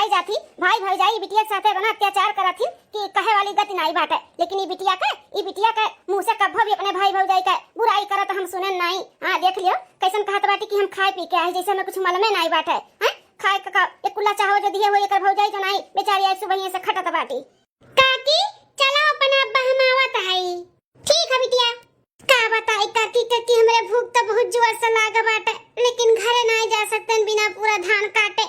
समझाई जाती भाई भौजाई बिटिया के साथे बना अत्याचार करथी कि कहे वाली गति नहीं बाटे, लेकिन ई बिटिया के मुंह से कभी भी अपने भाई भौजाई के बुराई करत हम सुने नहीं। हां देख लियो कैसन कहत बाटी कि हम खाए पी के आए जैसे हमें कुछ मालूम नहीं बाटे। हैं खाए का एक कुल्ला चाहो जो दिए हो एकर भौजाई जो नहीं बेचारी आई सुबह से खटत बाटी। काकी चलो अपन अब्बा हम आवत है। ठीक है बिटिया। का बताई काकी हमरे भूख तो बहुत जोर से लाग बाटे, लेकिन घरे नहीं जा सकते बिना पूरा धान काटे।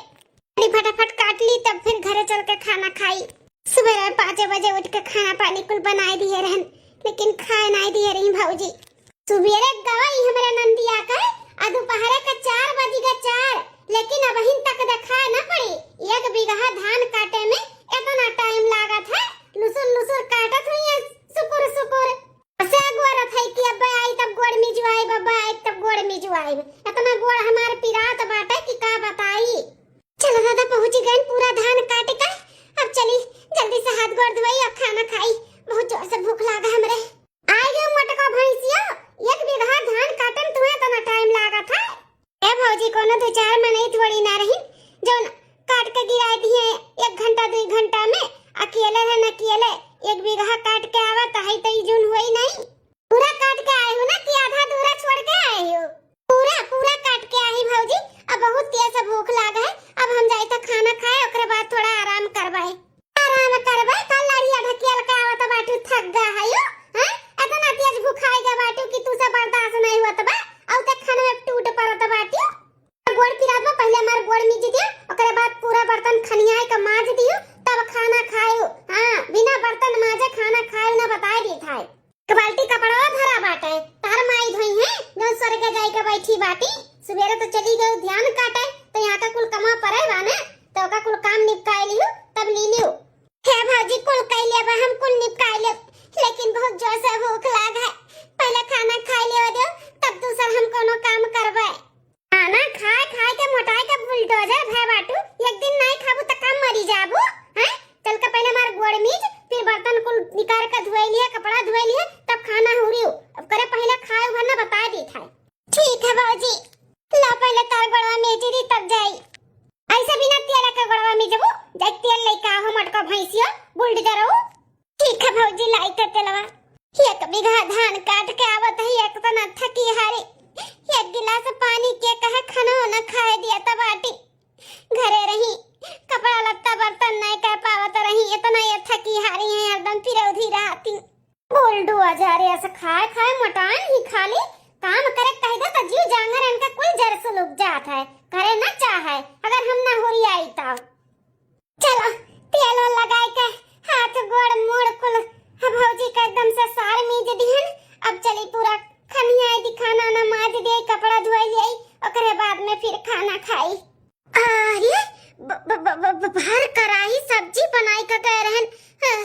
फटाफट काट ली तब फिर घरे चल के खाना खाई। सुबह 5 बजे उठ के खाना पानी कुल बनाई दिए रहन, लेकिन खाए नहीं दिए रही भौजी। सुबेरे गवाई हमरा नंदिया का आ दोपहर के 4 बजे का 4, लेकिन अब हिन तक देखाए न पड़ी। 1 बीघा धान काटे में इतना टाइम लागत है। लुसुर काटत हुई सुकुर से गोरत है कि अब आई तब गोड़ मिजवाई, बब्बा आई तब गोड़ मिजवाई। इतना गोड़ हमार पिरात बाटे कि का बताई। चलो दादा पहुंच गए पूरा धान काटे का। अब चली जल्दी से हाथ गोड़ धोई और खाना खाई, बहुत जोर से भूख लागा हमरे। आई गए मटका भैंसिया 1 बीघा धान काटन तुम्हें इतना टाइम लागत है। ए भौजी कोनो 2-4 महीने थोड़ी ना रही जो काट के गिराई दिए 1 घंटा 2 घंटा में। अकेले है न अकेले 1 बीघा काट के आवत है तो जून हुई नहीं। पूरा काट के आए हो ना कि आधा दूरा छोड़ के आए हो? पूरा काट के आई भौजी। अब बहुत तेज से भूख लागा है। अब हम जाई तो खाना खाए ओकरे बाद थोड़ा आराम करबाई। कल लड़िया ढकियल का आवत बाटू थक गा है यो। हां इतना तेज भूखाई गा बाटू कि तू से बर्दाश्त नहीं होत बा। औ तक खाने में टूट पड़त बाटू। गोड़ पिरात में पहले हमार गोड़ मिज दिया, ओकरे बाद पूरा बर्तन खनियाए का माज दियो तब खाना खायो। हां बिना बर्तन माजे खाना खायो ना बताई दी थाई। बाल्टी कपड़ा भरा बाटे तार माई धोई है जो स्वर्ग जाई के बैठी बाटी। सुबेरे तो चली गई ध्यान काटे तो यहाँ का कुल कमा परे बाने तो का कुल काम निपटाई लियो तब ली लियो। हे भाजी कुल कई ले बा हम कुल निपटाई ले, लेकिन बहुत जोर से भूख लाग है। पहले खाना खाई ले दो तब दूसरा हम कोनो काम करबे। खाना खाए के मोटाई के बुलडोजर भे बाटू। एक दिन नहीं खाबू त काम मरी जाबू। हैं चल के पहले मार गोड़ मीज फिर बर्तन कुल निकाल के धोई लिए कपड़ा धोई लिए तब खाना हुरियो। अब करे पहले खाए भरना बता दी था। ठीक है बाबूजी ला पहले तार गड़वा में दी तब जाई। ऐसे बिना तेल का गड़वा में जबू जाई तेल लेके आओ मटका भैंसिया बुलडोजर हो। ठीक है बाबूजी लाई के तेलवा। 1 बीघा धान काट के आवत है एक तो न थकी हारी। 1 गिलास पानी के कहे खाना न खाए दिया तब आटी। घरे रही कपड़ा लत्ता बर्तन नहीं कर पावत रही इतना ये थकी हारी है एकदम फिरौधी रहती। बोल्डू आजारे ऐसे खाए मोटान ही खाली काम करे कहेगा तो जीव जांगर इनका कुल जर से लुक जात है। करे ना चाहे अगर हम ना होरी आई तब। चलो तेल लगाए के हाथ गोड़ मोड़ कुल भौजी का एकदम से सार मीज दिहन। अब चली पूरा खनिया दी खाना ना माज दे कपड़ा धोई ले ओकरे बाद में फिर खाना खाई। अरे भर कराही सब्जी बनाई का कह रहन।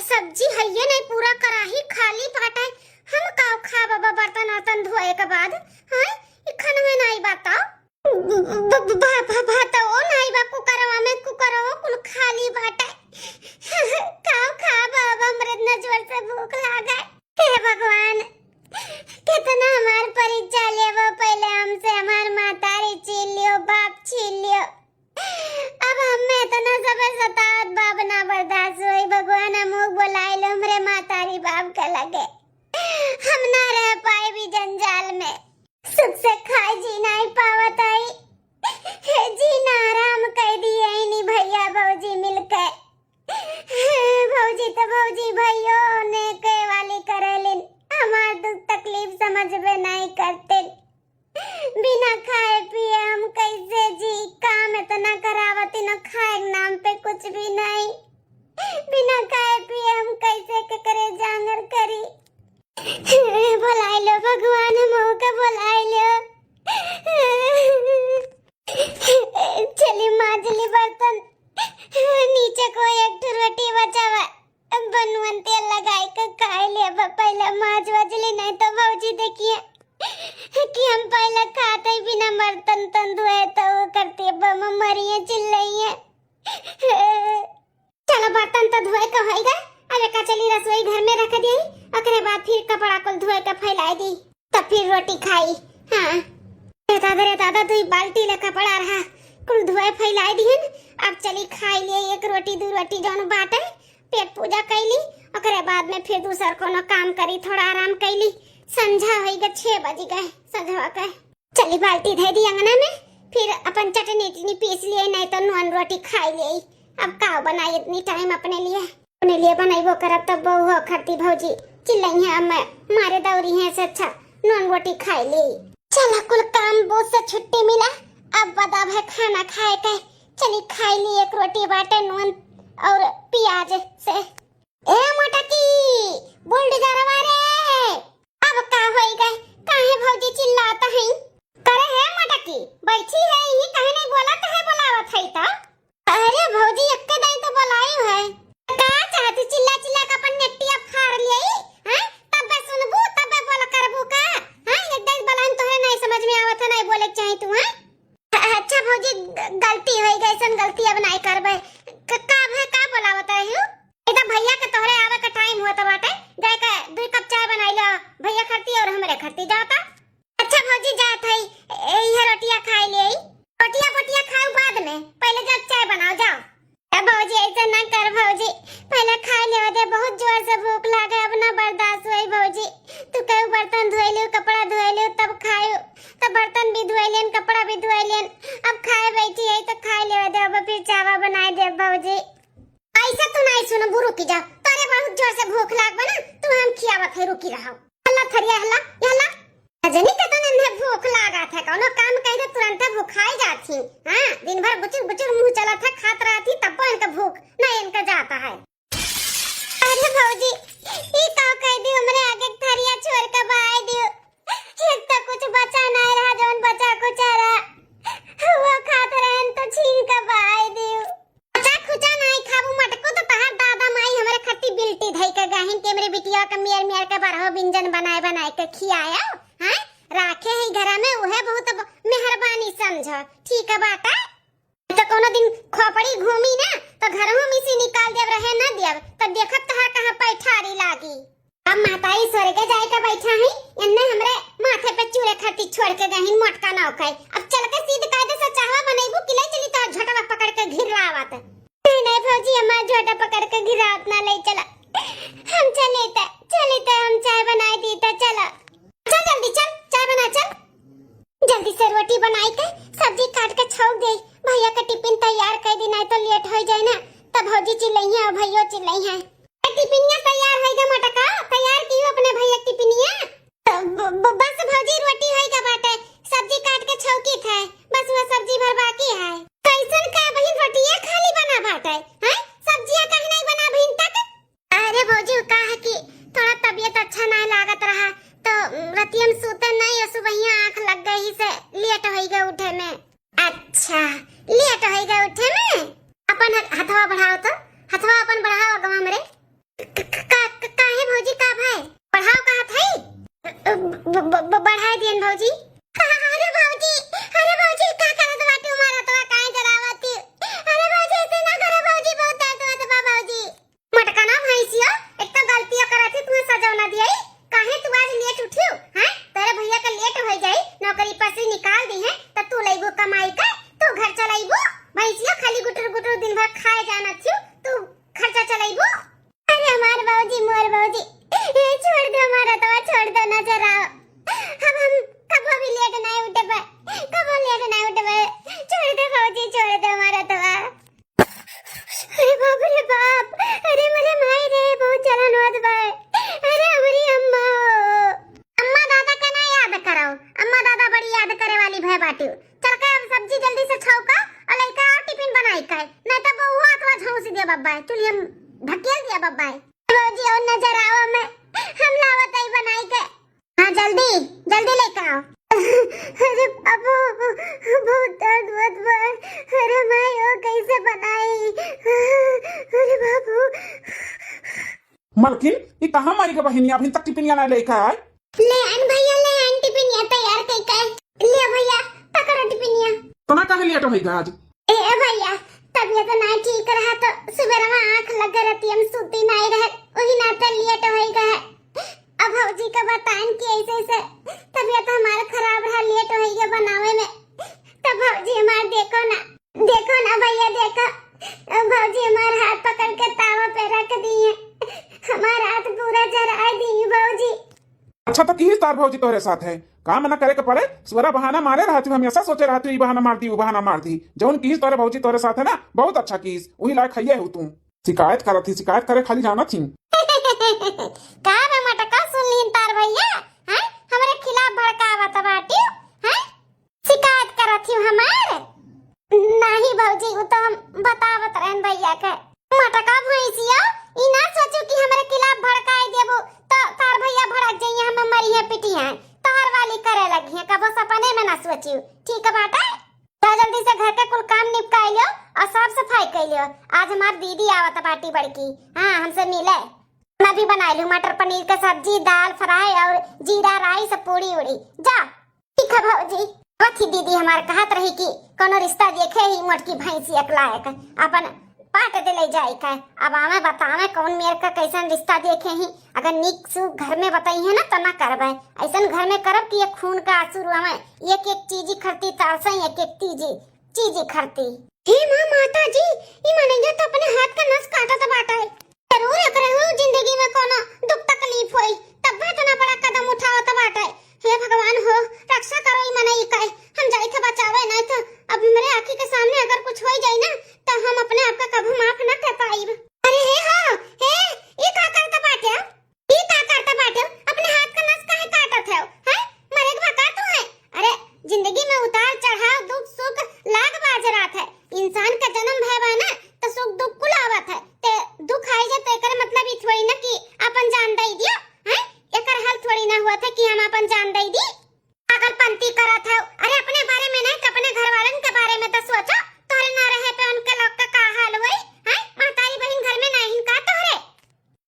सब्जी है ये नहीं पूरा कराही खाली पाटा। हम काव खा बाबा बर्तन धोए के बाद। हां ई खाना में नहीं बताओ भात ओ नहीं बा कुकर हो कुल खाली बाटा। काव खा बाबा मरद न जोर से भूख लागा। हे भगवान कितना हमार परीक्षा लेवो पहले हमसे हमार मातारी छीन लियो बाप छीन लियो। अब हमें इतना सब सतावत बाप ना बर्दाश्त हुई। भगवान मुंह बुलाए लो हमरे मातारी बाप का लगे। हम ना रह पाए भी जंजाल में सुख से खाए जी नहीं पावत आई। जीना आराम कर दिए नहीं भैया भौजी मिलके। भौजी तो भौजी भैयो ने के वाली करेलिन हमार दुख तकलीफ समझ में नहीं करते। बिना खाए पिए हम कैसे जी। काम इतना करावती न खाए नाम पे कुछ भी नहीं। बिना खाए पिए हम कैसे के करे जांगर करी। बुलाए लो भगवान हम के बुलाए लो। चली माजली बर्तन नीचे को एक रोटी बचावा बनवन तेल लगाए के खाए ले। पहले माज वजली नहीं तो भौजी देखिए कि हम पहले खाते ही बिना बर्तन तन धोए तो वो करते मरिए चिल्लाइए। चलो बर्तन तो धोए का होएगा। अब का चली रसोई घर में रख दी ओकरे बाद फिर कपड़ा को धोए के फैला दी तब फिर रोटी खाई। हां दादा रे दादा तू बाल्टी ले कपड़ा रहा कुल धुआं फैलाई दिहन। अब चली खाई लिए एक रोटी दो रोटी जौन बाटे, पेट पूजा कैली, ओकरे बाद में फिर दूसर कोनो काम करी, थोड़ा आराम कैली। संझा होई गए 6 बज गए संझवा के। चली बाल्टी धै दी अंगना में, फिर अपन चटनी इतनी पीस लिए, नहीं तो नॉन रोटी खाई लिए। अब का बनाई इतनी टाइम अपने लिए बनाइबो करब तब बहु खरती भौजी चिल्लाई है। अब मैं मारे दौरी है से अच्छा नॉन रोटी खाई ली। चला कुल काम बोझ से छुट्टी मिला, अब बदा है खाना खाए के। चली खाई ली एक रोटी बाटे नॉन और प्याज से। ए मोटकी बुलडोजरवा रे, अब का होई गए? काहे भौजी चिल्लाता है? करे है मोटकी बैठी है ही, काहे नहीं बोलत है? बुलावत है तो। अरे भौजी अक्के दाई तो बुलायो है। का चाहती चिल्ला चिल्ला का अपन नेटिया फाड़ लियई? हैं तबे सुनबू तबे बोल करबू का? हैं एक दाई बुलान तोहरे नहीं समझ में आवत है, नहीं बोले चाहे तू। हैं अच्छा भौजी गलती होई गई, सन गलती अब नहीं करबे। का है का बुलावत है यू? इधर भैया के तोहरे आवे का टाइम हुआ तो बाटे, जाए के 2 कप चाय बनाई लो, भैया खरती और हमरे खरती जाता। अच्छा भौजी जात है, ये रोटियां खाई ले। रोटियां खाओ बाद में, पहले जब चाय बनाओ जाओ। अब भौजी ऐसा ना कर भौजी, पहले खा ले दे, बहुत जोर से भूख लागे, अब ना बर्दाश्त होई भौजी। तू कहीं बर्तन धोई ले, कपड़ा धोई ले, तब खायो। तब बर्तन भी धोई लेन, कपड़ा भी धोई लेन, अब खाए बैठी है तो खा ले दे, अब फिर चावा बनाई दे भौजी। ऐसा तू नहीं सुनो बुरु की जा, तोरे बहुत जोर से भूख लाग बना, तू हम खियावत है, रुकी रहो। हल्ला थरिया हल्ला अजनी के तो नन्हे भूख लागा था, कोनो काम कह दे तुरंत भूखाई जाती। हां दिन भर बुचुर मुंह चला था, खात रहती, तब इनका भूख नहीं इनका जाता है। अरे भौजी ई का कह दी, हमरे आगे थरिया छोड़ के बाई दियो, एक तो कुछ बचा नहीं रहा, जोन बचा कुछ रहा वो खात रहन तो छीन के बाई दियो। बचा खुचा नहीं खाबू मटको तो तहार दादा माई हमरे खट्टी बिल्टी धई के गाहिन के मेरे बिटिया के मियर के बारह व्यंजन बनाए के खियाया। हां राखे ही घर में, उहे बहुत मेहरबानी समझ। ठीक है बाटा, तो कोनो दिन खोपड़ी घूमी ना तो घरवा में से निकाल देव रहे ना देव, तब देखत तहार कहां पैठारी लागी। अब माताई स्वर्ग जाए के बैठा है, इन्ने हमरे माथे पे चूरे खट्टी छोड़ के गहिन मोटका ना ओkai। अब चल के सीध कायदे से चाहवा बनैबू कि ले चली तो झटवा पकड़ के घिरावत। नहीं भौजी हमार झोटा पकड़ के घिरावत ना ले चला, हम चले त हम चाय बनाई दी त चला। चल जल्दी चल, चाय बना चल, जल्दी से रोटी बनाई के सब्जी काट के छोड़ दे, भैया का टिफिन तैयार कर दी, नहीं तो लेट हो जाए ना। तब भौजी चिल्लाई है और भैया चिल्लाई है। टिफिनिया तैयार है गा मटका, तैयार की अपने भैया टिफिनिया। बस भौजी रोटी है गा बाटे, सब्जी काट के छौकी थे, बस वो सब्जी भर बाकी है। कैसन का बहिन रोटियां खाली बना बाटे, हैं सब्जियां काहे नहीं बना बहिन तक? अरे भौजी का है कि थोड़ा तबीयत अच्छा नहीं लागत रहा, तो रतियम सूते नहीं, सुबहिया आंख लग गई से लेट हो गए उठे में। अच्छा लेट हो गए उठे में, अपन हथवा बढ़ाओ तो, हथवा अपन बढ़ाओ गवा हमरे। काहे भौजी का भाई बढ़ाओ का हाथ है? बढ़ाई दियन भौजी। अरे भौजी का करत बाटी मारा तो काहे जलावती? अरे भौजी ऐसे ना करे भौजी, बहुत दर्द होत बा भौजी। मटका ना भैंसिया, एक तो गलतियां करत थी, तू सजवना दियई, काहे तू आज लेट उठियो? हैं तेरे भैया का लेट हो जाई, नौकरी पर से निकाल दी है त तू लइबो कमाई का, तू घर चलाइबो। भैंसिया खाली गुटर दिन भर खाए जाना थियो, तू खर्चा चलाइबो। अरे हमार भौजी मोर भौजी छोड़ दो, हमारा तो छोड़ दो, नजर आओ। हम कबो भी लेट नहीं उठे बे, कबो लेट नहीं उठे बे, छोड़ दो भौजी छोड़ दो हमारा तो। अरे बाप रे बाप, अरे मेरे माई रे बहुत जलन होत बे। अरे हमारी अम्मा दादा का ना याद कराओ, अम्मा दादा बड़ी याद करे वाली भय बाटी। चल के सब्जी जल्दी से छौका और लइका टिफिन बनाई के, नहीं तो बहुआ अथवा झौंसी दे बब्बा, चलिए हम ढकेल दिया बब्बा। भौजी और नजर आओ, मैं हम लावत आई बनाई के। हां जल्दी लेके आओ। अरे बाबू बहुत दर्द होत बा, अरे माई ओ कैसे बनाई? अरे बाबू मलकिन ये कहां मारी के बहिनिया अभी तक टिफिनिया ना लेके आए? ले आन भैया, ले आन टिफिनिया तैयार कई के। ले भैया पकड़ो टिफिनिया। तो ना काहे लेट होई आज? ए भैया तबीयत नहीं ठीक रहा, तो सुबह में आंख लग रहती, हम सूती नहीं रहे, वही नाते लेट होई गए। अब भौजी का बताएं कि ऐसे तबीयत हमारा खराब रहा, लेट होई गए बनावे में। तब भौजी हमार देखो ना तार भौजी तोहरे साथ है काम ना करे के पड़े स्वरा बहाना मारे रहती हमेशा सोचे रहती बहाना मार दी वो बहाना मार दी जौन कीस तोरे भौजी तोरे साथ है ना बहुत अच्छा कीस वही लायक खइये हो तुम शिकायत करत थी शिकायत करे खाली जाना थी का रे मटका सुन लीन तार भैया हैं हमरे खिलाफ भड़कावत बाटी हैं शिकायत करत हूं हमार नहीं भौजी वो तो हम बतावत रहन भैया के मटका भैंसिया ई ना सोचो कि हमरे खिलाफ भड़काए देबो तो तार भैया भड़क जाइए हम मरिए पिटिया तार वाली करे लगी है कबो सपने में ना सोचियो ठीक है बाटा तो जल्दी से घर के कुल काम निपटाई लो और साफ सफाई कर लियो आज हमार दीदी आवत बाटी बड़की हां हमसे मिले मैं भी बना लूं मटर पनीर का सब्जी दाल फ्राई और जीरा राइस पूड़ी उड़ी जा ठीक है भौजी अथी दीदी हमार कहत रही कि कोनो रिश्ता देखे ही मोटकी भैंसी अकलायक अपन पाट दे ले जाए का अब आमे बतावे कौन मेर का कैसन रिश्ता देखे ही अगर निक सु घर में बताई है ना तो ना करबे ऐसन घर में करब कि ये खून का आंसू रुआवे एक एक चीज खरती तारसे एक एक चीज खरती हे मां माता जी ई मनैया तो अपने हाथ का नस काटत बाटा है जरूर एकरे हो जिंदगी में कोनो दुख तकलीफ होई तब इतना बड़ा कदम उठावत बाटा है हे भगवान हो रक्षा करो ई मनई का हम जाई थे बचावे नहीं तो अब मेरे आंखी के सामने अगर कुछ हो जाए ना तो हम अपने आप का कभी माफ न कर पाएब अरे हे हो हे ये का करता बाटे अपने हाथ का नस काहे काटत है हैं मरे के बका तू है अरे जिंदगी में उतार चढ़ाव दुख सुख लाग बाजरात है इंसान का जन्म है बा ना तो सुख दुख कुल आवत है ते दुख आई जाए तो एकर मतलब ई थोड़ी ना कि अपन जान दई दियो हैं एकर हल थोड़ी ना हुआ था कि हम अपन जान दई दी पागलपंती करत है अरे अपने बारे में नहीं तो अपने घर वालन के बारे में तो सोचो तोरे ना रहे पे उनके लोग का हाल होई हैं महतारी बहन घर में नहीं का तोरे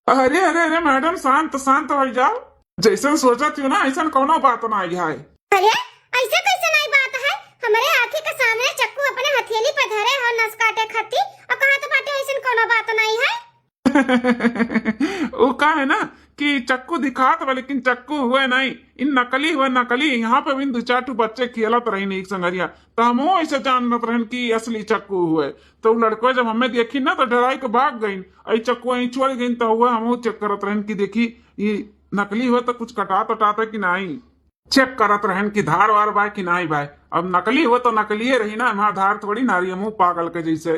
अरे अरे अरे मैडम शांत शांत हो जाओ जैसन सोचा थी ना ऐसा कोनो बात ना आई है अरे ऐसे कैसे नहीं बात है हमारे आंखी के सामने चक्कू अपने हथेली पे धरे हो नस काटे खती और कहा तो बाटे ऐसा कोनो बात नहीं है वो का है ना कि चक्कू दिखात बा लेकिन चक्कू हुए नहीं इन नकली यहाँ पे भी दो चार ठो बच्चे खेलत रही नहीं संगरिया तो हम ऐसे जानत रहन कि असली चक्कू हुए तो लड़को जब हमें देखी ना तो डराई के भाग गई आई चक्कू यहीं छोड़ गई तो हुआ हम चेक करत रहन कि देखी ये नकली हुआ तो कुछ कटात उटाता कि नहीं चेक करत रहन कि धार वार बा कि नहीं भाई अब नकली हुआ तो नकली रही ना वहाँ धार थोड़ी नारी मुंह पागल के जैसे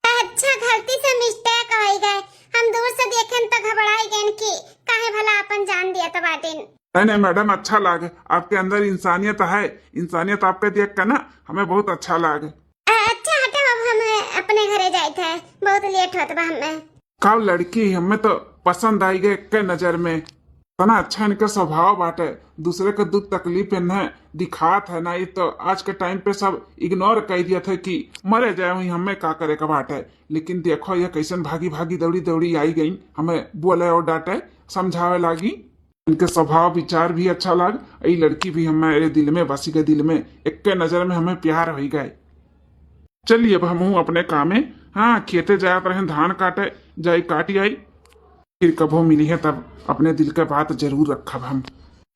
अच्छा गलती से मिस्टेक हो गए हम दूर से देखें तो घबराई गए कि काहे भला अपन जान दिया तो बाटिन नहीं मैडम अच्छा लागे आपके अंदर इंसानियत है इंसानियत आपके देख कर ना हमें बहुत अच्छा लागे अच्छा हटे अब हम अपने घरे जाए थे बहुत लेट होत बा हमें का लड़की हमें तो पसंद आई गए के नजर में तना अच्छा इनका स्वभाव बाटे दूसरे के दुख तकलीफ न दिखात है ना ये तो आज के टाइम पे सब इग्नोर कर दिया था कि मरे जाए वही हमें का करे का बाटे लेकिन देखो ये कैसन भागी भागी दौड़ी दौड़ी आई गई हमें बोले और डांटे समझावे लागी इनके स्वभाव विचार भी अच्छा लग ये लड़की भी हमारे दिल में बसी के दिल में एक के नजर में हमें प्यार हो गए चलिए अब हम अपने काम में हाँ खेते जात रहे धान काटे जाई काटी आई फिर कभो मिली है तब अपने दिल का बात जरूर रखब हम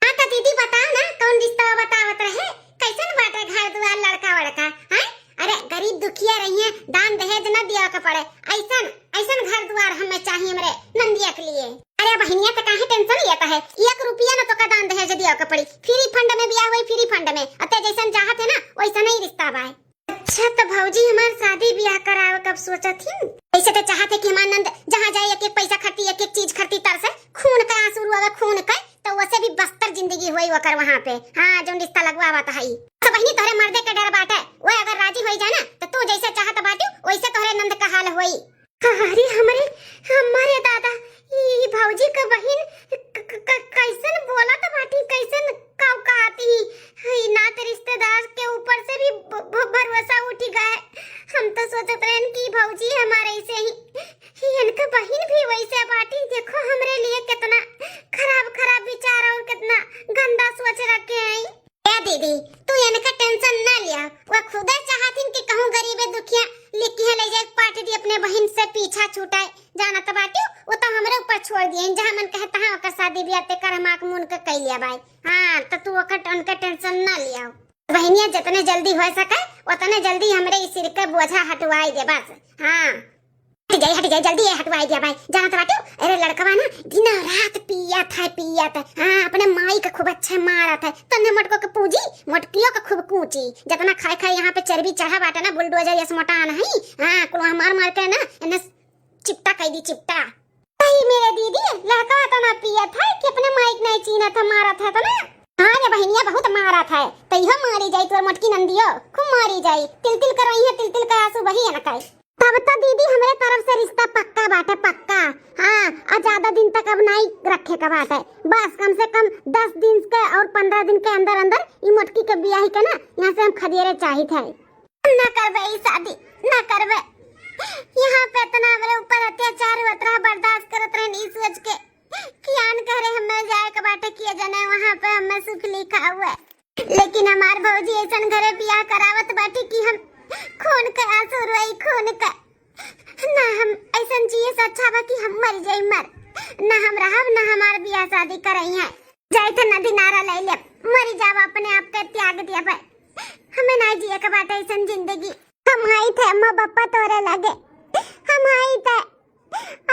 हाँ तो दीदी बताओ ना कौन रिश्ता बतावत रहे कैसन बाटे घर दुआर लड़का वड़का हैं अरे गरीब दुखिया रही है दान दहेज न दिया के पड़े ऐसन ऐसन घर दुआर हमें चाहिए मेरे नंदिया के लिए अरे बहनिया तो काहे टेंशन लेता है 1 रुपया न तो का दान दहेज दिया के पड़ी फ्री फंड में बियाह हुई फ्री फंड में अते जैसन चाहत है ना वैसा नहीं रिश्ता बा अच्छा तो भौजी हमार शादी ब्याह करावे कब सोचा थी ऐसे तो चाहते कि हमार नंद जहाँ जाए एक एक पैसा खर्ची एक एक चीज खर्ची तरसे खून का आंसू रुआवे खून का तो वैसे भी बस्तर जिंदगी होई वकर वहाँ पे हाँ जो रिश्ता लगवावा था ही तो बहनी तोरे मर्दे के डर बाटे वो अगर राजी हो जाए ना तो तू जैसे चाहत बाटू वैसे तोरे नंद का हाल होई अरे हमारे दादा ये भौजी का बहन कैसन बोला तो बाटी कैसन काव कहती ही ना तो रिश्तेदार के ऊपर से भी भरोसा उठ गए हम तो सोचत रहन कि भौजी हमारे से ही इनका बहन भी वैसे बाटी देखो हमरे लिए कितना खराब विचार और कितना गंदा सोच रखे हैं ए दीदी तू इनका टेंशन ना लिया वो खुद चाहती कि कहूं गरीबे दुखिया लेके ले जाए पार्टी दी अपने बहन से पीछा छूटाए जाना तो बाटी वो तो हमरे ऊपर छोड़ दिए जहां मन कहता है ओकर शादी ब्याह ते कर माक मुन के कह लिया भाई हां तो तू ओकर उनका टेंशन ना लिया बहनिया जितने जल्दी हो सके उतने जल्दी हमरे इस सिर के बोझा हटवाई दे बस हां हट जाए जल्दी हटवाई दिया भाई जाना तो बाटू। अरे लड़कवा ना दिन रात पिया था हाँ अपने माई का खूब अच्छा मारा था तन्ने मटको के पूजी मटकियों का खूब कूची जितना खाए खाए यहाँ पे चर्बी चढ़ा बाटा ना बुलडोजर जैसे मोटा नहीं हाँ कुल मार के ना इन्हें चिपटा कह दी चिपटा। भाई मेरे दीदी लड़का तो ना पिया था कि अपने माइक नहीं चीना था मारा था तो ना हाँ ये बहनिया बहुत मारा था तो यह मारी जाई तोर मटकी नंदियो खूब मारी जाई तिल तिल करवाई है तिल तिल का आंसू बही है ना काई। तब तो दीदी हमारे तरफ से रिश्ता पक्का बात है पक्का हाँ और ज्यादा दिन तक अब नहीं रखे का बात है बस कम से कम 10 दिन के और 15 दिन के अंदर अंदर ये मटकी के ब्याह के ना यहाँ से हम खदेरे चाहिए थे। ना करवे शादी ना करवे यहाँ पे इतना मेरे ऊपर अत्याचार होता है बर्दाश्त करत रहे नहीं सोच के कियान करे हमें जाए के बाटे किया जाने वहाँ पे हमें सुख लिखा हुआ है लेकिन हमार भौजी ऐसा घरे ब्याह करावत बाटी कि हम खून का आंसू रोई खून का ना हम ऐसा जिए से अच्छा बा कि हम मर जाई मर ना हम रहब ना हमार ब्याह शादी करई है जाए थे नदी नारा ले ले मर जाव अपने आप के त्याग दिया भाई हमें ना जिए के बाटे ऐसा जिंदगी हम आई थे अम्मा पापा तोरे लगे हम आई थे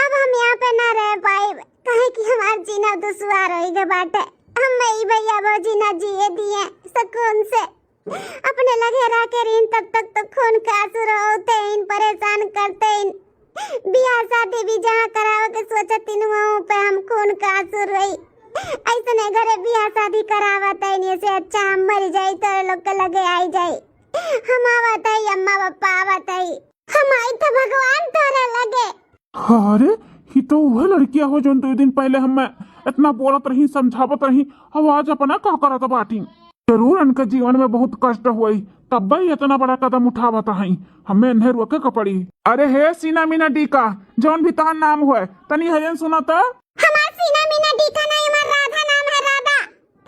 अब हम यहाँ पे ना रह पाए कहे कि हमार जीना दुश्वार हो गए बाटे हम मई भैया वो जीना जिए दिए सुकून से अपने लगे रह के रीन तब तक तो खून का आंसू रोते इन परेशान करते इन बियाह शादी भी जहाँ कराओ के सोचत इन वहाँ पे हम खून का आंसू रोई ऐसे नहीं घरे बियाह शादी करावत है इन्हें से अच्छा हम मर जाए तो लोग के लगे आई जाए हम आवत है अम्मा पापा आवत है हम आई तो भगवान तोरे लगे। अरे ही तो वह लड़कियां हो जो 2 दिन पहले हम इतना बोलत रही समझावत रही अब आज अपना का करत बाटी जरूर इनके जीवन में बहुत कष्ट हुई तब भाई इतना बड़ा कदम उठावत है हमें इन्हें रोके के पड़ी। अरे हे सीना मीना डीका जौन भी तहार नाम हुए तनी हजन सुना तो हमार सीना मीना डीका नहीं हमार राधा नाम है राधा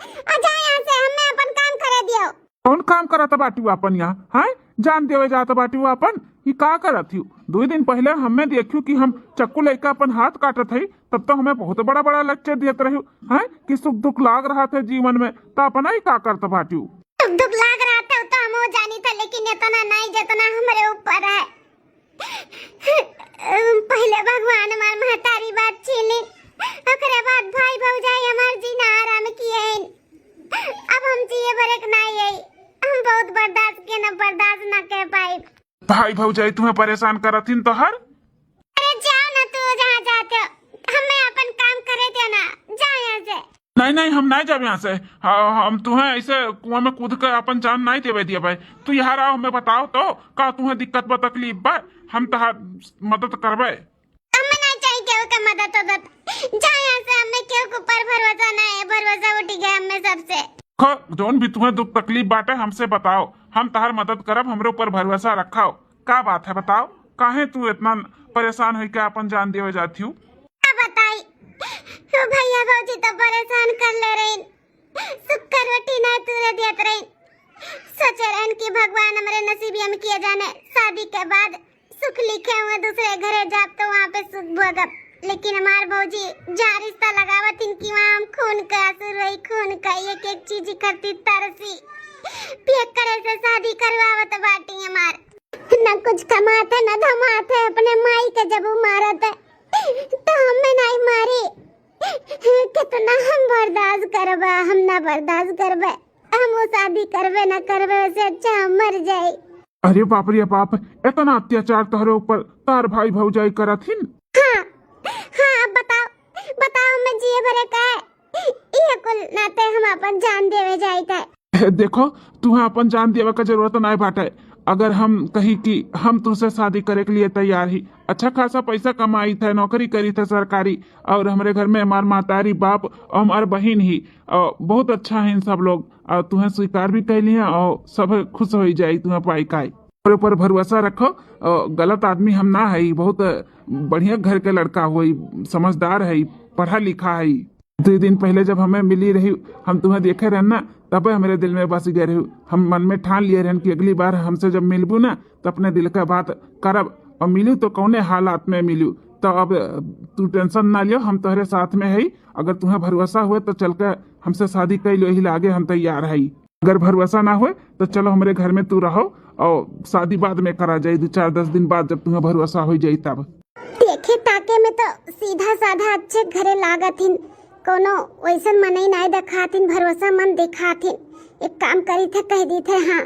आ जा यहाँ से हमें अपन काम करे दियो। कौन काम करत बाटी अपन यहाँ हैं जान देवे जात बाटी अपन ये का करत थी 2 दिन पहले हमें देखियो कि हम चक्कू लेकर अपन हाथ काटत है तब तो हमें बहुत बड़ा बड़ा लेक्चर देते रहे हैं कि सुख दुख लाग रहा था जीवन में तो अपना ही का करत बाटी सुख दुख लाग रहा था तो हम वो जानी था लेकिन इतना नहीं जितना हमारे ऊपर है पहले भगवान हमार महतारी बात छीनी ओकरे बाद भाई भौजाई हमार जीना आराम किए अब हम जिए बरक नहीं है हम बहुत बर्दाश्त के न बर्दाश्त न कर पाए। भाई भौजाई तुम्हें परेशान करथिन तो हर अरे जाओ ना तू जहाँ जाते हो हमें अपन काम करे दे ना जा यहाँ से। नहीं हम नहीं जाब यहाँ से हम तुम्हें ऐसे कुआं में कूद कर अपन जान नहीं देवे दिया भाई तू यहाँ रहो हमें बताओ तो का तुम्हें दिक्कत बा तकलीफ बा हम तहार मदद करबे। हमें नहीं चाहिए केहू के मदद जा यहाँ से हमें केहू के ऊपर भरोसा नहीं है भरोसा उठ गया हमें सबसे जोन भी तुम्हें दुख तकलीफ बाटे हमसे बताओ हम तहार मदद करब हमरे ऊपर भरोसा रखाओ का बात है बताओ काहे तू इतना परेशान हुई के अपन जान देवे जाती हूँ बताई तो भैया भौजी तो परेशान कर ले रही सुख रोटी ना तुरे देत रही सोचे रहन कि भगवान हमारे नसीब हम किए जाने शादी के बाद सुख लिखे हुए दूसरे घरे जाब तो वहाँ पे सुख भोगब लेकिन हमार भौजी जहाँ रिश्ता लगावत इनकी वहाँ हम खून का आंसू रोई खून का एक एक चीज करती तरसी पेट करे से शादी करवावत बाटी हमार न कुछ कमाते न धमाते अपने माई के जब मारत तो हमें नहीं मारी कितना हम बर्दाश्त करबे हम ना बर्दाश्त करबे हम वो शादी करबे न करबे से अच्छा हम मर जाए। अरे बाप रे बाप इतना अत्याचार तोहरे ऊपर तार भाई भौजाई करथिन। हाँ बताओ मैं जिए भरे का ये कुल नाते हम अपन जान देवे जाई का देखो तुम्हें अपन जान देवे का जरूरत नहीं बाटे अगर हम कही कि हम तुझसे शादी करे के लिए तैयार ही अच्छा खासा पैसा कमाई थे नौकरी करी थे सरकारी और हमारे घर में हमार मातारी बाप और हमार बहन ही और बहुत अच्छा है इन सब लोग और तुम्हें स्वीकार भी कर लिया और सब खुश हो जाये तुम्हें पाई काई ऊपर भरोसा रखो गलत आदमी हम ना है बहुत बढ़िया घर के लड़का हुई समझदार है पढ़ा लिखा है 2 दिन पहले जब हमें मिली रही हम तुम्हें देखे रहे ना तब हमारे दिल में बस गए रही हम मन में ठान लिए रहे कि अगली बार हमसे जब मिलबू ना तो अपने दिल का बात करब और मिलू तो कौने हालात में मिलू तो अब तू टेंशन ना लियो हम तुम्हारे साथ में है अगर तुम्हें भरोसा हुए तो चल कर हमसे शादी कर लो ही आगे हम तैयार है अगर भरोसा ना हुए तो चलो हमारे घर में तू रहो और शादी बाद में करा जाए 2-4-10 दिन बाद जब तुम्हें भरोसा हो जाए तब तो सीधा साधा अच्छे घरे लागथिन, कोनो वैसन मनई नहीं दिखाथिन, भरोसा मन दिखाथिन। एक काम करी थे, कह दी थे हाँ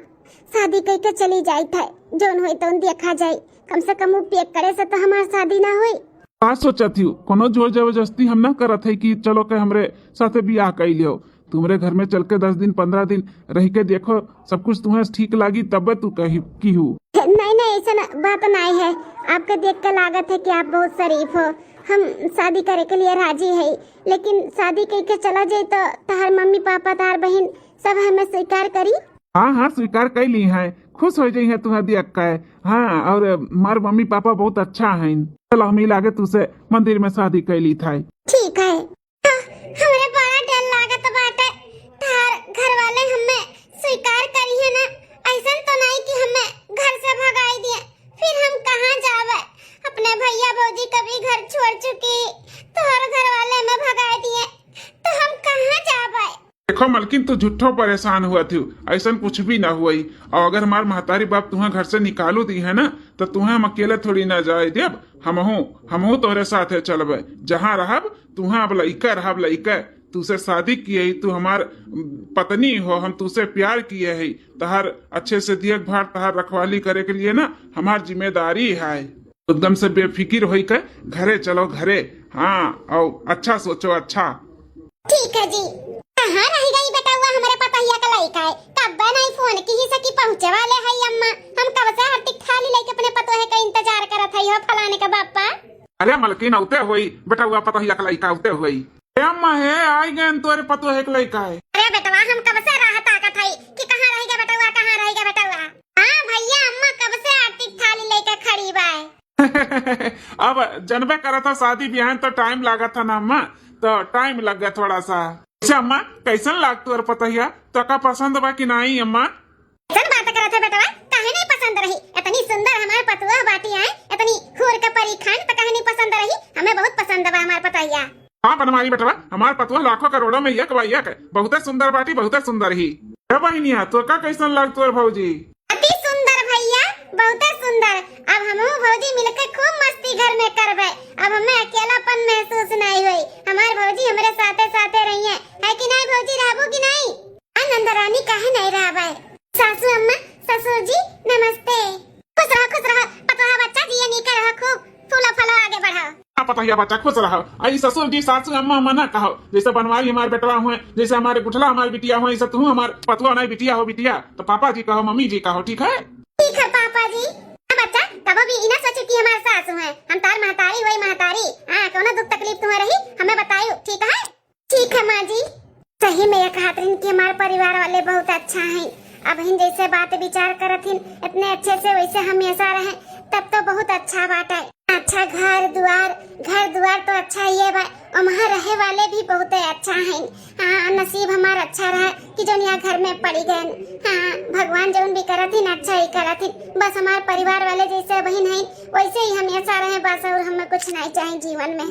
शादी कह के चली जाई थे, जोन हुई तो देखा जाई, कम से कम वो पेक करे से तो हमार शादी ना हुई। का सोचत ही कोनो जोर जबरदस्ती हम ना करत है कि चलो के हमरे साथे बियाह कर लियो। तुम्हारे घर में चल के 10 दिन 15 दिन रह के देखो, सब कुछ तुम्हें ठीक लागी तब तू कही की हूँ। नहीं नहीं ऐसा बात नहीं है, आपके देख के लागत है कि आप बहुत शरीफ हो। हम शादी करे के लिए राजी है, लेकिन शादी करके चला जाए तो तहार मम्मी पापा तहार बहन सब हमें स्वीकार करी। हाँ हाँ स्वीकार कर ली है, खुश हो जाई है तुम्हें देख के। हाँ और मार मम्मी पापा बहुत अच्छा है। चलो हम लागे तुझसे मंदिर में शादी कर ली था। ठीक है। हमरे बड़ा डर लागत बाटे, तार घर वाले हमें स्वीकार करी है ना, ऐसा तो नहीं कि हमें घर से भगाई दिए, फिर हम कहाँ जावे। अपने भैया भौजी कभी घर छोड़ चुकी, तो हर घर वाले में भगा दिए, तो हम कहाँ जावे। देखो मलकिन तू झूठो परेशान हुआ थी, ऐसा कुछ भी ना हुआ। और अगर हमारे महतारी बाप तुम्हें घर से निकालू दी है ना, तो तुम्हें हम अकेले थोड़ी ना जाए देब। हमहू तोहरे साथे चलबे, जहाँ रहब तुम्हें अब लइका रहब लइका। तुझसे शादी किए, तू हमार पत्नी हो, हम तुझसे प्यार किए है। तहार अच्छे से देखभाल तहार रखवाली करे के लिए ना हमार जिम्मेदारी है। एकदम से बेफिक्र होई के घरे चलो घरे। हाँ और अच्छा सोचो अच्छा। ठीक है जी। कहाँ रह गई बेटा हुआ हमारे पतैया का लइका है, कब नहीं फोन की सकी पहुँचे वाले है अम्मा। हम कब से हर थाली लेके अपने पतोहे का इंतजार करत है, फलाने का बापा। अरे मलकिन औते हुई बेटा हुआ पतैया का लइका औते हुई। अम्मा है आई गए तोरे पतोहे का लइका है। अरे बेटवा हम कब से राह ताकत है कि कहाँ रह गया बेटा हुआ, कहाँ रह गया बेटा हुआ। हाँ भैया अम्मा कब से आरती थाली लेके खड़ी बा। अब जनबे करा था शादी ब्याह तो टाइम लगा था ना अम्मा, तो टाइम लग गया थोड़ा सा। अच्छा अम्मा कैसन लागत और पतैया तो का पसंद बा कि नहीं अम्मा? कैसन बात करत है बेटवा, काहे नहीं पसंद रही? इतनी सुंदर हमार पतुआ बाटी है, इतनी खूर का परी खान, तो काहे नहीं पसंद रही? हमें बहुत पसंद बा हमार पतैया। हाँ बनवारी बेटवा, हमार पतुआ लाखों करोड़ों में एक बा एक, बहुत सुंदर बाटी बहुत सुंदर ही। बहनिया तो का कैसन लागत और भौजी? अति सुंदर भैया, बहुत सुंदर। अब हम भौजी मिलकर खूब मस्ती घर में करबे, अब हमें अकेलापन महसूस नहीं हुई। हमार भौजी हमारे साथे साथे रही है कि नहीं भौजी, रहबो कि नहीं? आनंद रानी काहे नहीं रहबे? सासू अम्मा ससुर जी नमस्ते। खुश रहो पतोहा बच्चा जी, ये नीके रहो, खूब फूला फलो आगे बढ़ाओ। पतैया बच्चा खुश रहो। आई ससुर जी सासू अम्मा मना कहो, जैसे बनवारी हमारे बेटवा हुए, जैसे हमारे गुठला हमारी बिटिया हुए, ऐसे तू हमारे पतुआ नहीं बिटिया हो बिटिया, तो पापा जी कहो मम्मी जी कहो, ठीक है? ठीक है पापा जी। बच्चा कबो भी इना सोचे कि हमारे सासू हैं, हम तार महतारी वही महतारी। हाँ कोनो दुख तकलीफ तुम्हें रही हमें बताइयो, ठीक है? ठीक है माँ जी। सही में यह कहत रही कि हमारे परिवार वाले बहुत अच्छा हैं। अब इन जैसे बात विचार करत हिन इतने अच्छे से, वैसे हमेशा रहे तब तो बहुत अच्छा बात है। अच्छा घर द्वार तो अच्छा ही है, और वहाँ रहे वाले भी बहुत अच्छा हैं। हाँ नसीब हमारा अच्छा रहा कि जो यहाँ घर में पड़ी गए। हाँ भगवान जो भी करत हिन अच्छा ही करत हिन, बस हमारे परिवार वाले जैसे बहन हैं वैसे ही हमेशा रहे बस, और हमें कुछ नहीं चाहिए जीवन में।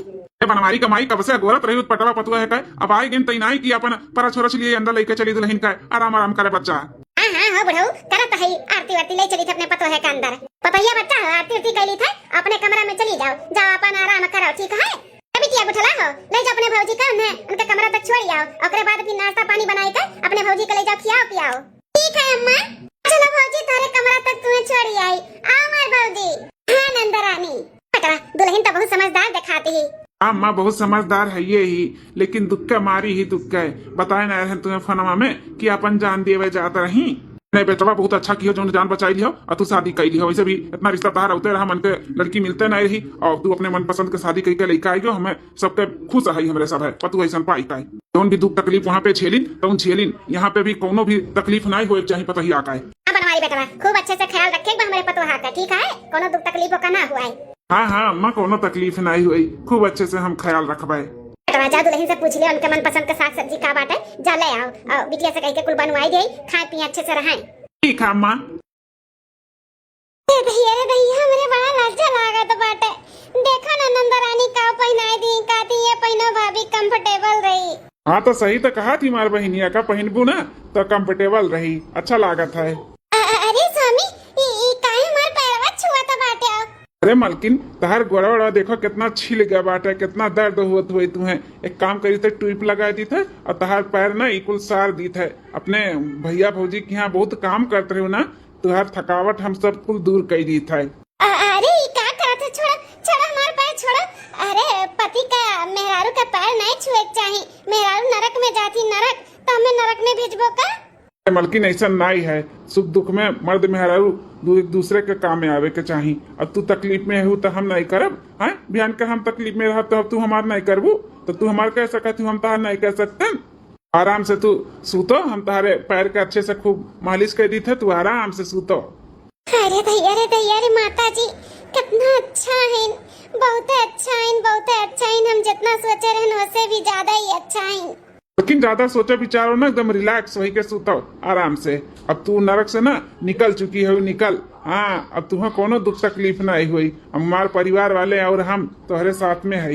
बनवारी कमाई कब से गोरत रही पटवा पतुआ है का, अब आई गिन तैनाई की अपन पर छोरा लिए अंदर लेके चली दुल्हन का, आराम करे बच्चा। हाँ हो बढ़ो करत है, आरती वारती ले चली थे अपने पतोहे के अंदर। पतैया बच्चा हो आरती उरती कैली थे, अपने कमरा में चली जाओ अपन आराम करो, ठीक है? बिटिया गुठला हो ले जाओ अपने भौजी का उनके कमरा तक छोड़ आओ, ओकरे बाद फिर नाश्ता पानी बनाई कर अपने भौजी को ले जाओ खियाओ पियाओ। ठीक है अम्मा। चलो भौजी तारे कमरा तक तुम्हें छोड़ी आई, आओ हमार भौजी। हाँ नंदरानी बेटा दुल्हन तो बहुत समझदार दिखाती है। हाँ माँ बहुत समझदार है ये ही, लेकिन दुख का मारी ही दुख है। बताए ना रहे तुम्हें फनमा में कि अपन जान दिए जाता रही। नहीं बेटवा बहुत अच्छा किया जो जान बचाई लियो, और तू शादी कर लियो। वैसे भी इतना रिश्ता तहार होते रहा, मन के लड़की मिलते नहीं रही, और तू अपने मन पसंद के शादी करके लेके आई गयो। हमें सबके खुश है हमारे सब है, पतु ऐसा पाई का कौन भी दुख तकलीफ वहाँ पे झेलिन तो झेलिन, यहाँ पे भी कोनो भी तकलीफ नहीं हो चाहिए पता ही आका है। बनवारी बेटवा खूब अच्छे से ख्याल रखेगा हमारे पतोहा का, ठीक है? कोनो दुख तकलीफ का ना हुआ है। हाँ अम्मा कोनो तकलीफ नहीं हुई, खूब अच्छे से हम ख्याल रखबे। जा दुल्हन से पूछ ले उनके मन पसंद का साग सब्जी का बाटे, जा ले आओ और बिटिया से कह के कुल बनवाई दे, खाए पिए अच्छे से रहें। ठीक है अम्मा। भैया हमरे बड़ा लज्जा लागत बाटे, देखा ना नंदरानी का पहनाई दी का दी, ये पहनो भाभी कंफर्टेबल रही। हाँ तो सही तो कहा थी मार बहनिया का पहनबू ना तो कंफर्टेबल रही, अच्छा लागत है। अरे स्वामी काहे मार पैरवा छुआ तो बाटे, अरे मालकिन तहार गोड़ा देखो कितना छिल गया बाटे, कितना दर्द होत हुई तुम्हें। एक काम करी थे, ट्यूब लगा दी थे और तहार पैर ना इकुल सार दी थे। अपने भैया भौजी के यहाँ बहुत काम करते रहो ना, तुहार थकावट हम सब कुल दूर कर दी थे। अरे का करत है? छोड़ा छोड़ा हमार पैर छोड़ा। अरे पति का मेहरारू का पैर नहीं छुए चाहिए। मेहरारू नरक में जाती, नरक तो हमें नरक में भेजबो का? मालकिन ऐसा नहीं है, सुख दुख में मर्द मेहरारू एक दूसरे के काम में आवे के चाहिए। अब तू तकलीफ में हो तो हम नहीं करब, हैं? बिहान कर हम तकलीफ में रह तो तू हमार नहीं करबू तो तू हमार कह सकत, हम तहार नहीं कह सकते। आराम से तू सूतो, हम तुम्हारे पैर के अच्छे से खूब मालिश कर दी थे, तू आराम से सूतो। अरे दैया रे माता जी, कितना अच्छा है, बहुत अच्छा है, बहुत अच्छा है। हम जितना सोचे रहन उससे भी ज्यादा ही अच्छा है। लेकिन ज्यादा सोचा विचारो ना, एकदम रिलैक्स होई के सूतो आराम से। अब तू नरक से ना निकल चुकी हो, निकल। हाँ, अब तुम्हें कोनो दुख तकलीफ नहीं हुई। हमारे परिवार वाले और हम तुम्हारे साथ में है।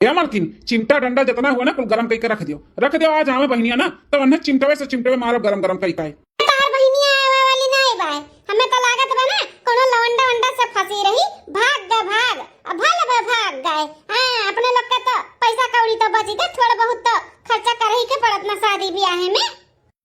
या मालकिन चिमटा डंडा जितना हुआ ना कुल गरम करके रख दियो। आज आवे बहनिया ना तो अन्य चिमटवे से चिमटवे मारो गरम गरम कई काई। तार बहनिया आवे वाली नहीं बाय, हमें तो लागत बा ना कोनो लवंडा वंडा से फंसी रही, भाग भाग गए। हां, अपने लोग का तो पैसा कौड़ी तो बची गए, थोड़ा बहुत तो खर्चा करही के पड़त ना शादी ब्याह में।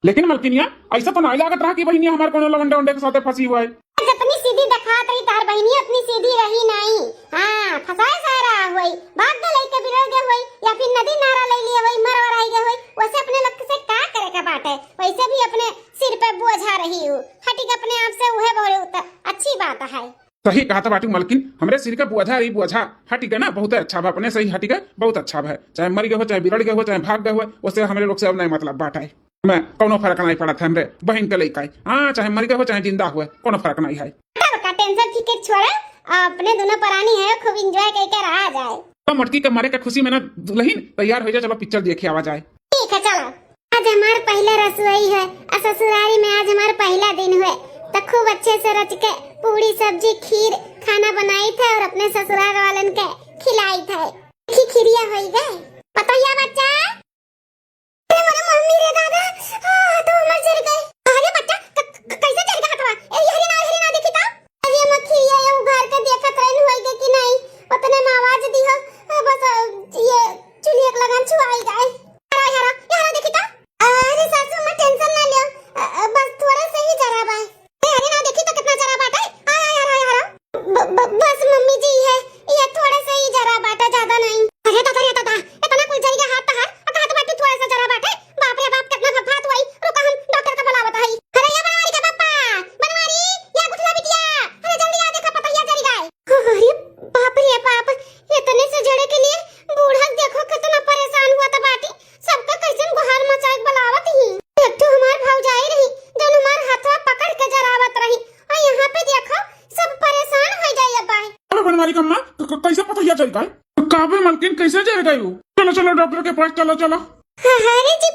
लेकिन मालकिनिया ऐसा तो नहीं लागत रहा कि बहनिया हमारे कोनो लवंडा वंडे के साथ फंसी हुआ है। जितनी सीधी दिखात रही तार बहनी उतनी सीधी रही नहीं। हाँ, फसाए सारा हुई, भाग गई के बिगड़ गए हुई, या फिर नदी नारा ले लिए हुई, मरवा रही गई हुई। वैसे अपने लोग से क्या करे का बात है, वैसे भी अपने सिर पे बोझा रही हूँ, हटी के अपने आप से उहे बहुत अच्छी बात है। सही कहा था बाटी मालकिन, हमरे सिर का बोझा रही बोझा हट गए ना, बहुत अच्छा बा। अपने सही हट गए, बहुत अच्छा है। चाहे मर गए हो, चाहे बिगड़ गए हो, चाहे भाग गए हो, उससे हमारे लोग से अब नहीं मतलब बात है। मैं कोनो फर्क नहीं पड़ा था हमरे बहन के लइका। हाँ, चाहे मर गए हो चाहे जिंदा हुए, कोनो फर्क नहीं है। का टेंशन फिकर छोड़ा, अपने दोनों प्राणी है, खूब एंजॉय करके रहा जाए। तो मटकी के मारे का खुशी में ना दुल्हन तैयार हो जाए, चलो पिक्चर देखे आवा जाए। ठीक है चलो। आज हमारा पहला रसोई है और ससुरारी में आज हमारा पहला दिन हुए, तो खूब अच्छे से रच के पूरी सब्जी खीर खाना बनाई थे और अपने ससुराल वालन के खिलाई थे। खिरिया हो गए बताइए बच्चा। अरे मम्मी रे दादा, तो मर जर गए। अरे बच्चा कैसे चल गया हटवा? ए हरी ना देखी ता? अरे मक्खी ये उघार के देखत रहन होई कि नहीं, उतने में आवाज दी हो, बस ये चुलिया के लगान छुआई गए। यारा देखी ता? अरे सासू मत टेंशन ना लियो, बस थोड़ा से ही जरा बा। अरे ना देखी तो कितना जरा बाटा है। यारा बस मम्मी जी है, ये थोड़ा सा ही जरा बाटा, ज्यादा नहीं। अरे दादा इतना कुल जरिया हाथ बाटे थोड़ा सा जरा बाटे। बाप रे बाप कितना फफात हुई। रुका हम डॉक्टर का बुलावत हई। अरे ये बनवारी का पापा, बनवारी या गुठला बिटिया, अरे जल्दी आ देखा पतैया जरी गए। अरे बाप रे बाप, इतने से जड़े के लिए बूढ़ा देखो कितना परेशान हुआ था बाटी। सबका कैसन गुहार मचाए बुलावत ही। एक तो हमार भाऊजाई रही जन हमार हाथवा पकड़ के जरावत रही, और यहाँ पे देखो सब परेशान हो जाइए बा। अरे बनवारी का मां कैसे पतैया चल गए? काबे मालकिन कैसे जा गई हो? चलो डॉक्टर के पास चलो। अरे जी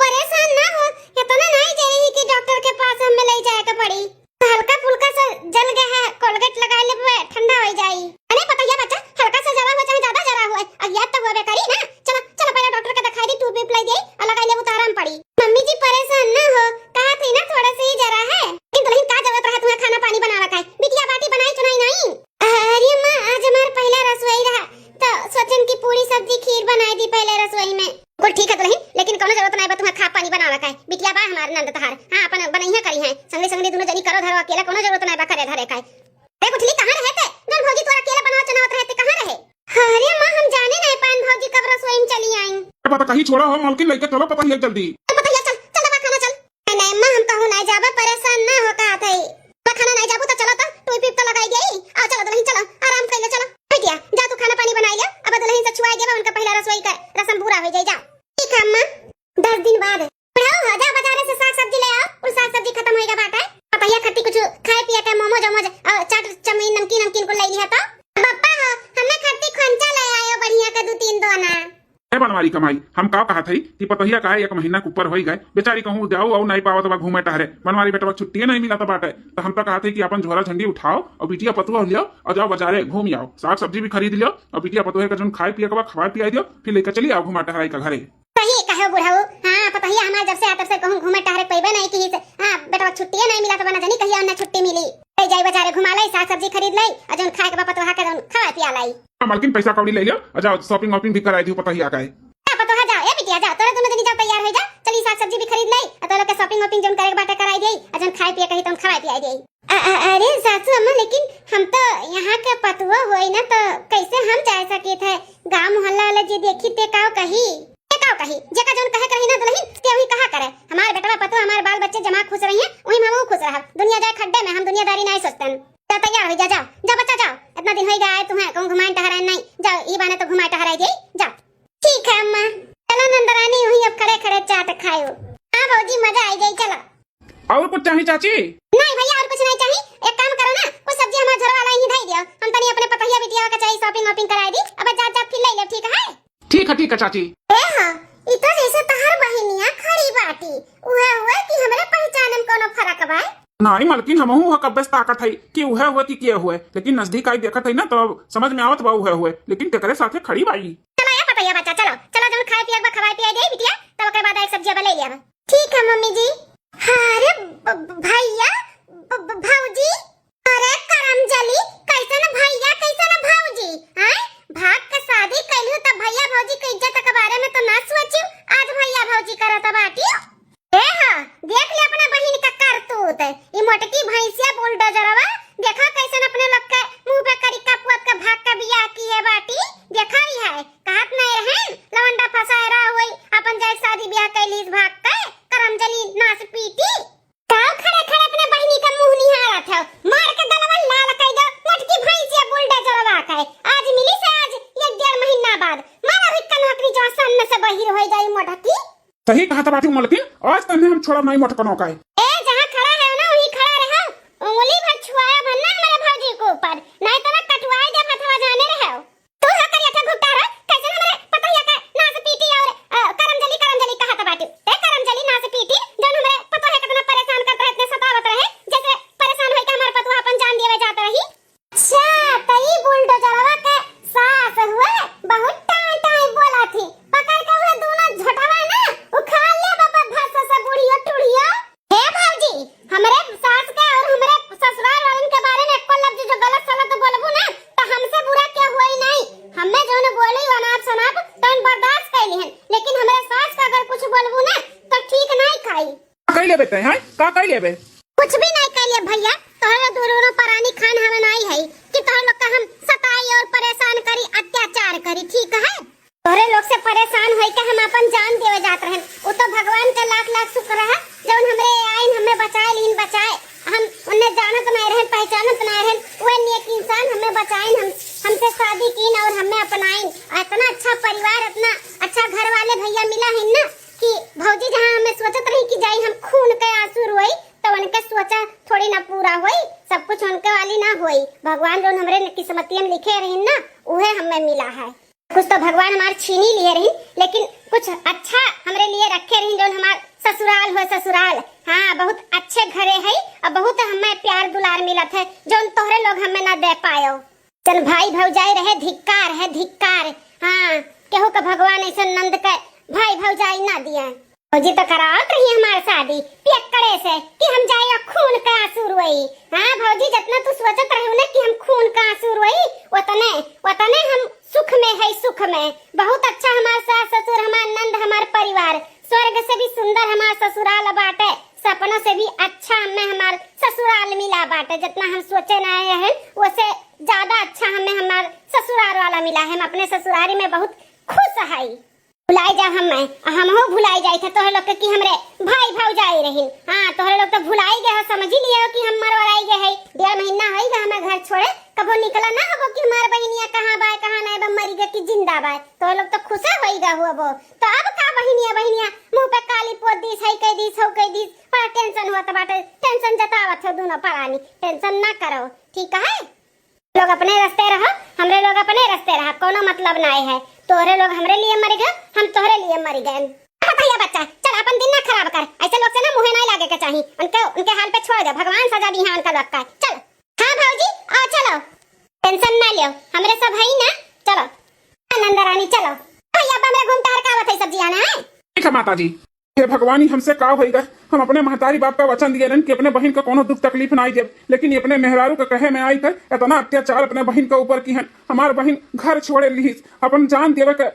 परेशान ना हो, इतना नहीं जाई कि डॉक्टर के पास हमें ले जाए के पड़ी। हल्का फुल्का सा जल गया है, कोलगेट लगा ले ठंडा हो जाई। अरे पता है बच्चा, हल्का सा जरा हो चाहे ज्यादा जरा हो, अज्ञात तो होबे करी ना। चलो पहले डॉक्टर के दिखाई दी, टूब भी लाई दे और लगा ले, तो आराम पड़ी। मम्मी जी परेशान ना हो, कहा थी ना थोड़ा सा ही जरा है। लेकिन दुल्हन का जरूरत रहा तुम्हें खाना पानी बनावा का? बिटिया बाटी बनाई चुनाई नहीं? अरे मां, आज हमारा पहला रसोई रहा तो सोचन की पूरी सब्जी खीर बनाई दी पहले रसोई में। कुल ठीक है दुल्हन, लेकिन कोनो जरूरत नहीं बा तुम्हें खा पानी बनावा का। बिटिया बा हमार नंद तहार, हां अपन बनैया करी है, संगे दोनों जनी करो धरो, अकेला कोनो जरूरत नहीं बा करे धरे का। ए गुठली कहां रहे थे? जन भौजी तोरा अकेला बनावा चनावत रहते कहां रहे? अरे मां, हम जाने नहीं पान भौजी कब रसोई में चली आई। पता कहीं छोड़ा हो मालकिन, लेके चलो पतैया जल्दी। पतैया चल बा खाना चल। नहीं मां, हम कहूं नहीं जाबा, परेशान ना हो कहा थे। खाना नहीं जाबू तो चलो, तो टूई पीप तो लगाई गई। आ चलो दुल्हन, चलो आराम कर ले। चलो बिटिया जा, तू खाना पानी बनाई ले, अब दुल्हन से छुआ गया उनका पहला रसोई का रस्म पूरा हो जाए। जा ठीक है अम्मा, 10 दिन बाद पढ़ाओ हो जा, बाजार से साग सब्जी ले आओ। और साग सब्जी खत्म होएगा बाटा, पतैया खट्टी कुछ खाए पिया के मोमोज और चाट चमीन नमकीन को ले लिया। तो पापा हो हमें खट्टी खंचा ले आयो बढ़िया का 2-3 दोना। बनवारी कमाई हम का कहा थी कि पतैया का 1 महीना के ऊपर हो गए, बेचारी कहूँ जाओ और नहीं पावा तो घूमे टहरे। बनवारी बेटा छुट्टी नहीं मिला था बाटे, तो हम तो कहा थे कि अपन झोरा झंडी उठाओ और बिटिया पतुआ लियो और जाओ बाजारे घूम आओ, साग सब्जी भी खरीद लियो और बिटिया पतुआ का जो खाए पिए के बाद खवा पिया दियो, फिर लेकर चली आओ घुमा टहराई का घरे। सही कहो बुढ़ाऊ। हाँ पतैया हमारे जब से आता से कहूँ घूमे टहरे पैबे नहीं की। हाँ बेटा छुट्टी नहीं मिला तो बना जानी कहिया ना छुट्टी मिली। जाई बाजारे घुमा लाई, साग सब्जी खरीद लाई और जो खाए के बाद पतुआ के मालकिन पैसा कौड़ी ले लियो और जाओ शॉपिंग वॉपिंग भी कराई दी पता ही आ गए। पतो है जाओ ए बिटिया जाओ तोरे दोनों जनी जाओ तैयार हो जा चली साग सब्जी भी खरीद लई और तोरा के शॉपिंग वॉपिंग जोन करे के बाटे कराई देई और जोन खाए पिए कही तुम खवाई पियाई देई। अरे सासू अम्मा लेकिन हम तो यहाँ के पतुआ होई ना तो कैसे हम जा सके थे गांव मोहल्ला वाले जे देखी ते काओ कही जेका जोन कहे कही ना दुल्हन ते वही कहा करे हमार बेटवा पतुआ हमार बाल बच्चे जमा खुश रही हैं वही हम खुश रहा दुनिया जाए खड्डे में हम दुनियादारी नहीं सोचते तो तैयार हो जा जाओ जा बच्चा जाओ इतना दिन हो गया है तुम्हें कहूं घुमाए टहराए नहीं जाओ ई बाने तो घुमाए टहराए दे जाओ। ठीक है अम्मा चलो नंदरानी वही अब खड़े खड़े चाट खाओ। हां भौजी मजा आई गई चलो। और कुछ चाहिए चाची? नहीं भैया और कुछ नहीं चाहिए एक काम करो ना कुछ सब्जी हमारे घर वाला ही धाई दियो हम तनी अपने पतहिया बिटिया का चाहिए शॉपिंग वॉपिंग कराई दी अब जा जा फिर ले ले ठीक है। ठीक है चाची। ए हां इतो जैसे तहर बहिनिया खड़ी बाटी उहे हुए कि हमरे पहचान में कोनो फर्क बा नहीं मालकिन हमहू हो कब्बे ताकत है कि उहे हुए कि किए हुए लेकिन नजदीक आई देखत है ना तो समझ में आवत बा उहे हुए लेकिन तेरे साथे खड़ी बाई। चलो या पतहिया बच्चा चलो चलो जब खाए पिए खवाए पिए दे बिटिया तब के बाद एक सब्जी ले लिया। ठीक है मम्मी जी। अरे भैया भौजी अरे करमजली कैसन भैया कैसन भौजी हैं भाग के शादी कैलू त भैया भौजी के इज्जत के बारे में तो ना सोचू आज भैया भौजी करत बाटी। ए हां देख ले अपना बहिन का करतूत ई मोटकी भैंसिया बुलडोजरवा देखा कैसन अपने लोग के मुंह पे करिका पुत के भाग के बियाह किए बाटी देखा ही है कहत नहीं रहे लवंडा फसाए रहा होई अपन जाय शादी ब्याह कैलीस भाग के करमजली नाच पीटी काव खड़े खड़े अपने बहिनी का मुंह निहारत है मार के गलवा लाल कई दो मोटकी भैंसिया बुलडोजरवा के आज मिली से आज 1.5 महीना बाद मारा भी कनकरी जो सन में से बहिर हो जाई मोटकी। सही कहा था बाटी मालकिन आज तने हम छोड़ा नहीं मोटकनो का ए जहां खड़ा है ना वहीं खड़ा रहो उंगली भर छुआया भन्ना मेरे भौजी के ऊपर नहीं तो मैं कटवाई दे फतवा जाने रहो तू हा करिया था घुटा रहा कैसे हमारे पतहिया का नाच पीटी और करमजली कहा था बाटी ते करमजली नाच पीटी जन हमारे पतोहे कितना परेशान करता है इतने सतावत रहे जैसे परेशान होई के हमारे पतवा अपन जान देवे जाता रही। अच्छा तई बुलडोजरवा के सास हुए बहुत टाई टाई बोला थी पकड़ के हुए दोनों झटवा ना उखाड़ ले बाबा भस से बुढ़ियो टुड़ियो। हे भौजी हमरे सास के और हमरे ससुराल वालन के बारे में एको लफ्ज जो गलत सलत बोलबू ना तो हमसे बुरा क्या हुई नहीं हमें जोने बोली अनाप शनाप तो बर्दाश्त कैली हन लेकिन हमरे सास का अगर कुछ बोलबू ना तो ठीक नहीं खाई कई लेबे ते हैं का कई लेबे कुछ भी नहीं कैलिए भैया तोहरे दोनों परानी खान हमें नहीं है कि तोहरे लोग का हम सताई और परेशान करी अत्याचार करी ठीक है तोहरे लोग से परेशान होई के हम अपन जान देवे जात रहन वो तो भगवान का लाख लाख शुक्र है जौन हमरे आइन हमें बचाए लीन बचाए हम उन्हें जानत नहीं रहन पहचानत नहीं रहन वो नेक इंसान हमें बचाइन हमसे शादी कीन और हमें अपनाइन इतना अच्छा परिवार इतना अच्छा घर वाले भैया मिला है ना कि भौजी जहां हमें सोचत रही कि जाई हम खून के आंसू रोई तो उनके सोचा थोड़ी ना पूरा होई सब कुछ उनके वाली ना होई भगवान जो हमरे किस्मतियन में लिखे रही ना उहे हमें मिला है कुछ तो भगवान हमार छीनी लिए रही लेकिन कुछ अच्छा हमरे लिए रखे रही जो हमार ससुराल हो ससुराल हाँ बहुत अच्छे घरे है और बहुत हमें प्यार दुलार मिलत है जो तोहरे लोग हमें ना दे पायो चल भाई भौजाई रहे धिक्कार हाँ केहू का भगवान ऐसा नंद के भाई भौजाई ना दिया भौजी तो करावत रही हमारी शादी पियक्कड़े से कि हम जाए खून का आंसू रोई हाँ भौजी जितना तू सोचत रही ना कि हम खून का आंसू रोई उतने हम सुख में है सुख में बहुत अच्छा हमारे सास ससुर हमार नंद हमार परिवार स्वर्ग से भी सुंदर हमार ससुराल बाटे सपनों से भी अच्छा हमें हमार ससुराल मिला बाटे जितना हम सोचे नहीं है उससे ज्यादा अच्छा हमें हमार ससुराल वाला मिला है हम अपने ससुरारी में बहुत खुश है भुलाई जा हम हो भुलाई जाए थे तोहरे लोग कि हमरे भाई भौजाई रही हाँ तोहरे लोग तो भुलाई गए समझ ही लियो कि हम मरवाई गए है 1.5 महीना है हमें घर छोड़े कबो निकला ना हो कि हमार बहनिया कहां बा कहां नहीं बा मरी गई कि जिंदा बा तोहरे लोग तो खुश होई गा हुआ वो तो अब का बहनिया मुंह पे काली पोत दी है कह दी सो कह दी पर टेंशन हुआ तो बाटे टेंशन जतावत हो दोनों परानी टेंशन ना करो ठीक है लोग अपने रास्ते रहो हमरे लोग अपने रास्ते रहा कोनो मतलब नहीं है तोहरे लोग हमरे लिए मर गए हम तोहरे लिए मर गए भैया बच्चा चल अपन दिन ना खराब कर ऐसे लोग से ना मुंह नहीं लागे के चाहिए उनके हाल पे छोड़ दे भगवान सजा दी है उनका लोग का चल हाँ भौजी आओ चलो टेंशन ना लियो हमरे सब है ना चलो नंदरानी चलो भैया बा मेरे घूमता हर का बात है सब्जी आना है ठीक है माताजी हे भगवान ही हमसे का होई गए। हम अपने महतारी बाप का वचन दिए रहन कि अपने बहन का कोनो दुख तकलीफ ना आई दे, लेकिन ये अपने मेहरारू के कहे में आई कर इतना अत्याचार अपने बहन के ऊपर की है। हमार बहन घर छोड़े ली, अपन जान देवे के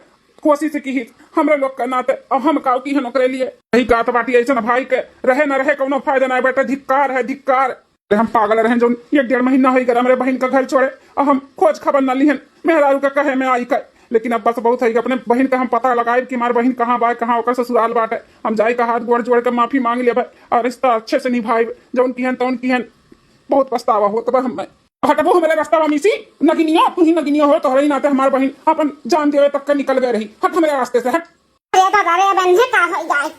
कोशिश की हमरे लोग का नाते अब हम काउ की है नौकरी लिए यही गात बाटी ऐसा ना भाई के रहे न रहे कोनो फायदा ना बेटा। धिक्कार है धिक्कार। हम पागल रहे जो 1-1.5 महीना हो गया हमारे बहन का घर छोड़े और हम खोज खबर न लिहन मेहरारू का कहे में आई कर। लेकिन अब बस बहुत है कि अपने बहन का हम पता लगाए कि हमारे बहन कहाँ बा, कहाँ ओकर ससुराल बाटे। हम जाए का हाथ गोड़ जोड़ के माफी मांग लिया और रिश्ता अच्छे से निभाए जौन की हन तौन की हन। बहुत पछतावा हो तो हम हटबो हमारे रास्ता मिसी नगिनिया तू ही नगिनिया हो तो ही नाते हमारे बहन अपन जान देवे तक के निकल गए रही। हट हमारे रास्ते से हट। अरे दादा रे बहन का हो जाए